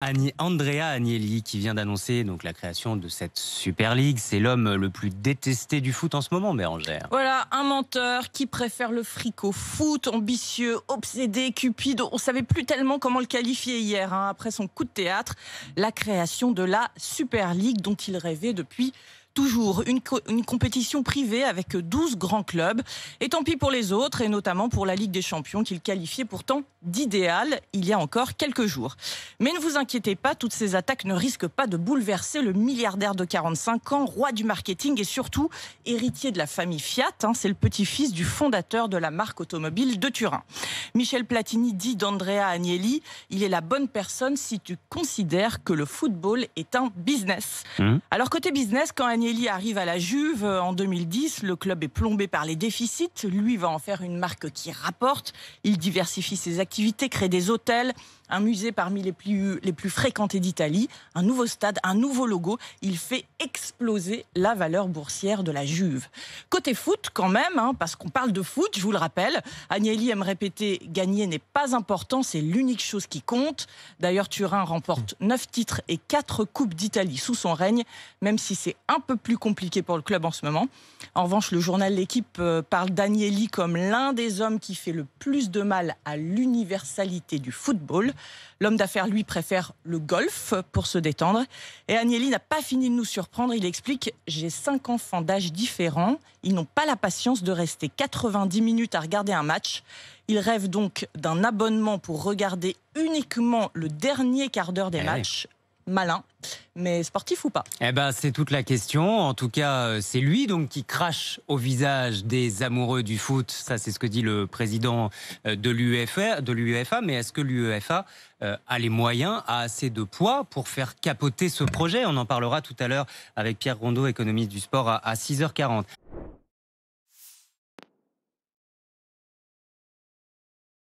Andrea Agnelli qui vient d'annoncer donc la création de cette Super League. C'est l'homme le plus détesté du foot en ce moment, Bérangère. Voilà, un menteur qui préfère le fric au foot, ambitieux, obsédé, cupide. On savait plus tellement comment le qualifier hier, après son coup de théâtre. La création de la Super League dont il rêvait depuis toujours. Une compétition privée avec 12 grands clubs. Et tant pis pour les autres, et notamment pour la Ligue des Champions qu'il qualifiait pourtant d'idéal il y a encore quelques jours. Mais ne vous inquiétez pas, toutes ces attaques ne risquent pas de bouleverser le milliardaire de 45 ans, roi du marketing et surtout héritier de la famille Fiat. C'est le petit-fils du fondateur de la marque automobile de Turin. Michel Platini dit d'Andrea Agnelli: il est la bonne personne si tu considères que le football est un business. Alors côté business, quand Agnelli arrive à la Juve en 2010, le club est plombé par les déficits. Lui va en faire une marque qui rapporte. Il diversifie ses activités, crée des hôtels, un musée parmi les plus fréquentés d'Italie, un nouveau stade, un nouveau logo. Il fait exploser la valeur boursière de la Juve. Côté foot quand même, parce qu'on parle de foot, je vous le rappelle, Agnelli aime répéter: gagner n'est pas important, c'est l'unique chose qui compte. D'ailleurs, Turin remporte 9 titres et 4 coupes d'Italie sous son règne, même si c'est un peu plus compliqué pour le club en ce moment. En revanche, le journal L'Équipe parle d'Agnelli comme l'un des hommes qui fait le plus de mal à l'universalité du football. L'homme d'affaires, lui, préfère le golf pour se détendre. Et Agnelli n'a pas fini de nous surprendre. Il explique: j'ai 5 enfants d'âge différents. Ils n'ont pas la patience de rester 90 minutes à regarder un match. Ils rêvent donc d'un abonnement pour regarder uniquement le dernier quart d'heure des matchs. Malin, mais sportif ou pas? C'est toute la question. En tout cas, c'est lui donc qui crache au visage des amoureux du foot. Ça, c'est ce que dit le président de l'UEFA. Mais est-ce que l'UEFA a les moyens, a assez de poids pour faire capoter ce projet? On en parlera tout à l'heure avec Pierre Rondeau, économiste du sport, à 6h40.